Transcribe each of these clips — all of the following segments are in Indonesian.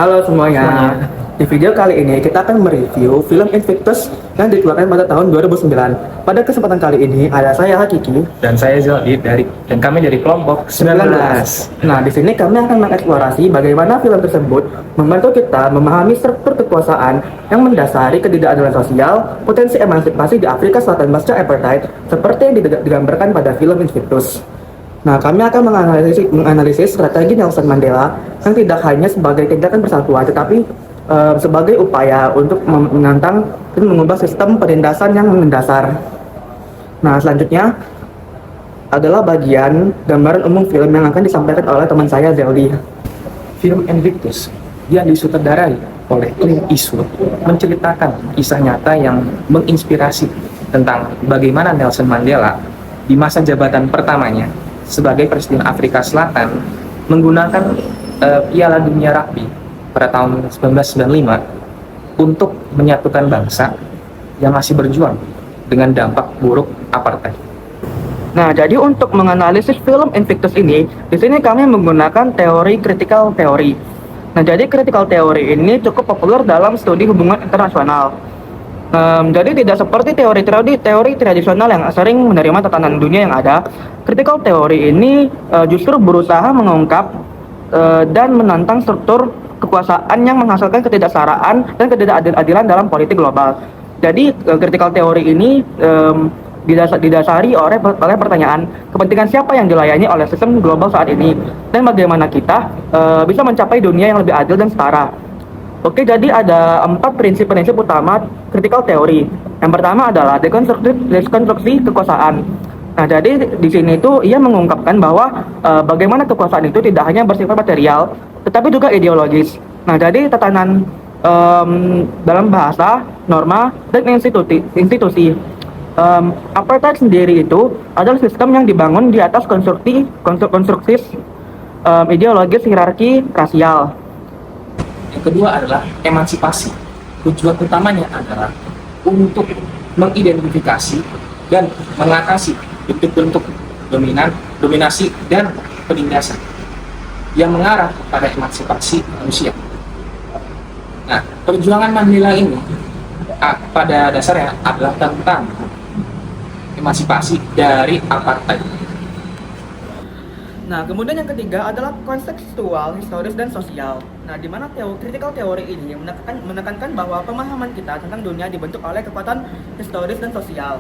Halo semuanya. Di video kali ini kita akan mereview film Invictus yang dikeluarkan pada tahun 2009. Pada kesempatan kali ini ada saya Hakiki Dan saya Zaldi dan kami dari kelompok 19. Nah, di sini kami akan mengeksplorasi bagaimana film tersebut membantu kita memahami struktur kekuasaan yang mendasari ketidakadilan sosial, potensi emansipasi di Afrika Selatan pasca apartheid, seperti yang digambarkan pada film Invictus. Nah, kami akan menganalisis strategi Nelson Mandela yang tidak hanya sebagai tindakan persatuan, tetapi sebagai upaya untuk menantang dan mengubah sistem penindasan yang mendasar. Nah, selanjutnya adalah bagian gambaran umum film yang akan disampaikan oleh teman saya Zeldi. Film Invictus yang disutradarai oleh Clint Eastwood menceritakan kisah nyata yang menginspirasi tentang bagaimana Nelson Mandela di masa jabatan pertamanya sebagai Presiden Afrika Selatan menggunakan Piala Dunia Rugby pada tahun 1995 untuk menyatukan bangsa yang masih berjuang dengan dampak buruk apartheid. Nah, jadi untuk menganalisis film Invictus ini, di sini kami menggunakan teori critical theory. Nah, jadi critical theory ini cukup populer dalam studi hubungan internasional. Jadi tidak seperti teori tradisional yang sering menerima tatanan dunia yang ada. Critical theory ini justru berusaha mengungkap dan menantang struktur kekuasaan yang menghasilkan ketidaksetaraan dan ketidakadilan dalam politik global. Jadi critical theory ini didasari oleh pertanyaan kepentingan siapa yang dilayani oleh sistem global saat ini dan bagaimana kita bisa mencapai dunia yang lebih adil dan setara. Oke, jadi ada 4 prinsip-prinsip utama critical theory. Yang pertama adalah dekonstruksi kekuasaan. Nah, jadi di sini itu ia mengungkapkan bahwa bagaimana kekuasaan itu tidak hanya bersifat material, tetapi juga ideologis. Nah, jadi tatanan dalam bahasa, norma, dan institusi. Apartheid sendiri itu adalah sistem yang dibangun di atas konstruksi ideologis hierarki rasial. Yang kedua adalah emansipasi. Tujuan utamanya adalah untuk mengidentifikasi dan mengatasi bentuk-bentuk dominasi dan penindasan yang mengarah pada emansipasi manusia. Nah, perjuangan Mandela ini pada dasarnya adalah tentang emansipasi dari apartheid. Nah, kemudian yang ketiga adalah kontekstual, historis, dan sosial. Nah, di mana critical theory ini menekankan bahwa pemahaman kita tentang dunia dibentuk oleh kekuatan historis dan sosial.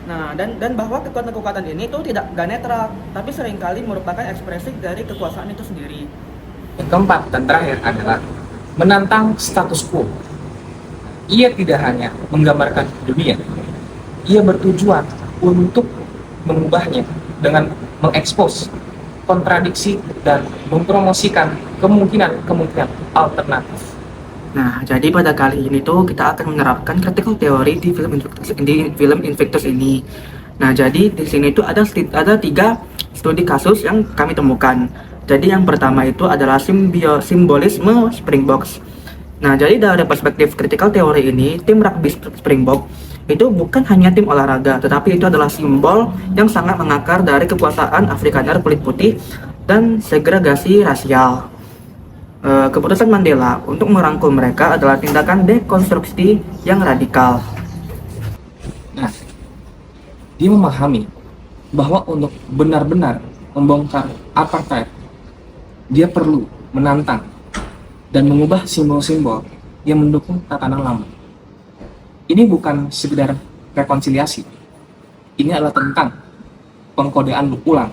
Nah, dan bahwa kekuatan-kekuatan ini tuh tidak netral, tapi seringkali merupakan ekspresi dari kekuasaan itu sendiri. Yang keempat dan terakhir adalah menantang status quo. Ia tidak hanya menggambarkan dunia, ia bertujuan untuk mengubahnya dengan mengekspos kontradiksi dan mempromosikan kemungkinan alternatif. Nah, jadi pada kali ini tuh kita akan menerapkan critical theory di film Invictus ini. Nah, jadi di sini tuh ada 3 studi kasus yang kami temukan. Jadi yang pertama itu adalah simbolisme Springbok. Nah, jadi dari perspektif critical theory ini, tim rugby Springbok itu bukan hanya tim olahraga, tetapi itu adalah simbol yang sangat mengakar dari kekuasaan Afrikaner kulit putih dan segregasi rasial. Keputusan Mandela untuk merangkul mereka adalah tindakan dekonstruksi yang radikal. Nah, dia memahami bahwa untuk benar-benar membongkar apartheid, dia perlu menantang dan mengubah simbol-simbol yang mendukung tatanan lama. Ini bukan sekedar rekonsiliasi. Ini adalah tentang pengkodean ulang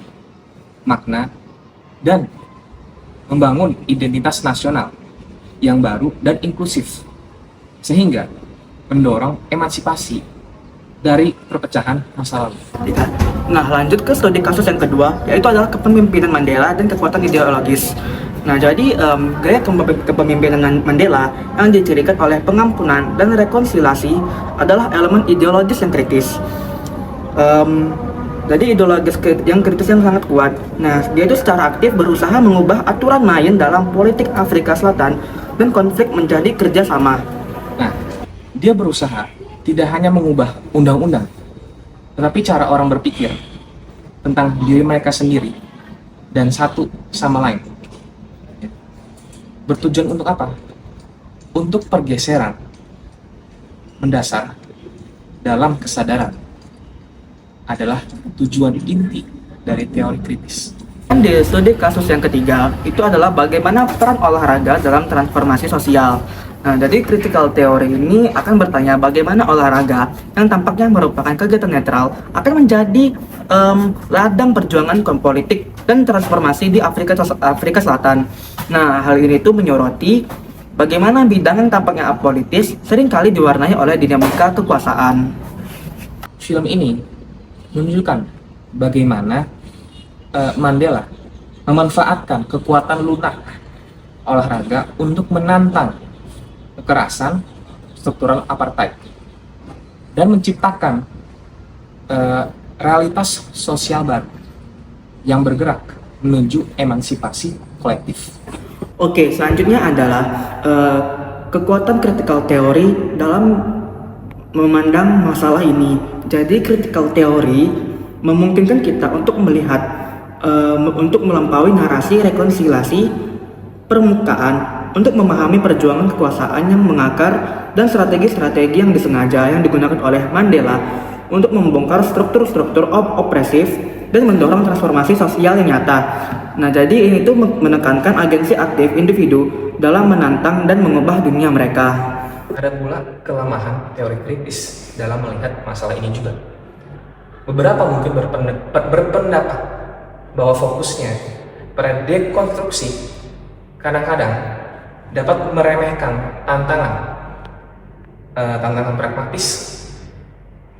makna dan membangun identitas nasional yang baru dan inklusif, sehingga mendorong emansipasi dari perpecahan masa lalu. Nah, lanjut ke studi kasus yang kedua, yaitu adalah kepemimpinan Mandela dan kekuatan ideologis. Nah, jadi gaya kepemimpinan Mandela yang dicirikan oleh pengampunan dan rekonsiliasi adalah elemen ideologis yang kritis. Jadi ideologis yang kritis yang sangat kuat. Nah, dia itu secara aktif berusaha mengubah aturan main dalam politik Afrika Selatan dan konflik menjadi kerjasama. Nah, dia berusaha tidak hanya mengubah undang-undang, tetapi cara orang berpikir tentang diri mereka sendiri dan satu sama lain. bertujuan untuk apa? Untuk pergeseran mendasar dalam kesadaran adalah tujuan inti dari teori kritis. Dan di studi kasus yang ketiga, itu adalah bagaimana peran olahraga dalam transformasi sosial. Nah, jadi critical theory ini akan bertanya bagaimana olahraga yang tampaknya merupakan kegiatan netral akan menjadi ladang perjuangan politik dan transformasi di Afrika Selatan. Nah, hal ini tuh menyoroti bagaimana bidang yang tampaknya apolitis seringkali diwarnai oleh dinamika kekuasaan. Film ini menunjukkan bagaimana Mandela memanfaatkan kekuatan lunak olahraga untuk menantang kekerasan struktural apartheid dan menciptakan realitas sosial baru yang bergerak menuju emansipasi kolektif. Oke, selanjutnya adalah kekuatan critical theory dalam memandang masalah ini. Jadi critical theory memungkinkan kita untuk melihat untuk melampaui narasi rekonsiliasi permukaan untuk memahami perjuangan kekuasaan yang mengakar dan strategi-strategi yang disengaja yang digunakan oleh Mandela untuk membongkar struktur-struktur opresif dan mendorong transformasi sosial yang nyata. Nah, jadi ini tuh menekankan agensi aktif individu dalam menantang dan mengubah dunia mereka. Ada pula kelemahan teori kritis dalam melihat masalah ini juga. Beberapa mungkin berpendapat bahwa fokusnya pada dekonstruksi kadang-kadang dapat meremehkan tantangan pragmatis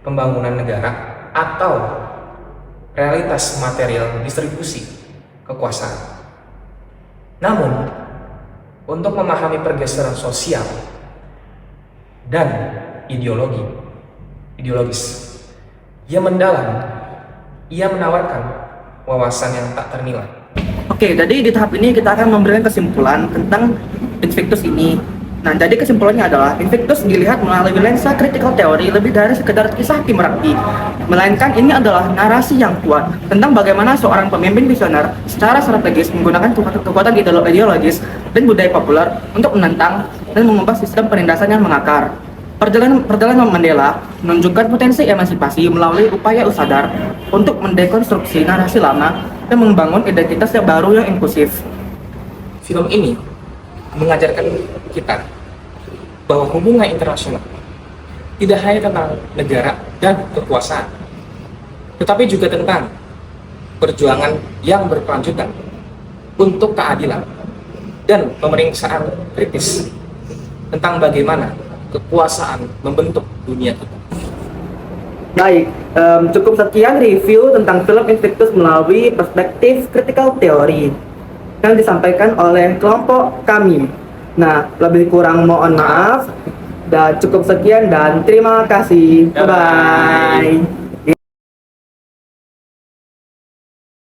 pembangunan negara atau realitas material distribusi kekuasaan. Namun, untuk memahami pergeseran sosial dan ideologis yang mendalam, ia menawarkan wawasan yang tak ternilai. Oke, jadi di tahap ini kita akan memberikan kesimpulan tentang Invictus ini. Nah, jadi kesimpulannya adalah Invictus dilihat melalui lensa critical theory lebih dari sekedar kisah Kim Rakti, melainkan ini adalah narasi yang kuat tentang bagaimana seorang pemimpin visioner secara strategis menggunakan kekuatan ideologis dan budaya populer untuk menentang dan mengubah sistem penindasan yang mengakar. Perjalanan Mandela menunjukkan potensi emansipasi melalui upaya usadar untuk mendekonstruksi narasi lama dan membangun identitas yang baru yang inklusif. Film ini mengajarkan kita bahwa hubungan internasional tidak hanya tentang negara dan kekuasaan, tetapi juga tentang perjuangan yang berkelanjutan untuk keadilan dan pemeriksaan kritis tentang bagaimana kekuasaan membentuk dunia kita. Baik, cukup sekian review tentang film Invictus melalui perspektif critical theory yang disampaikan oleh kelompok kami. Nah, lebih kurang mohon maaf, dan cukup sekian dan terima kasih. Bye-bye.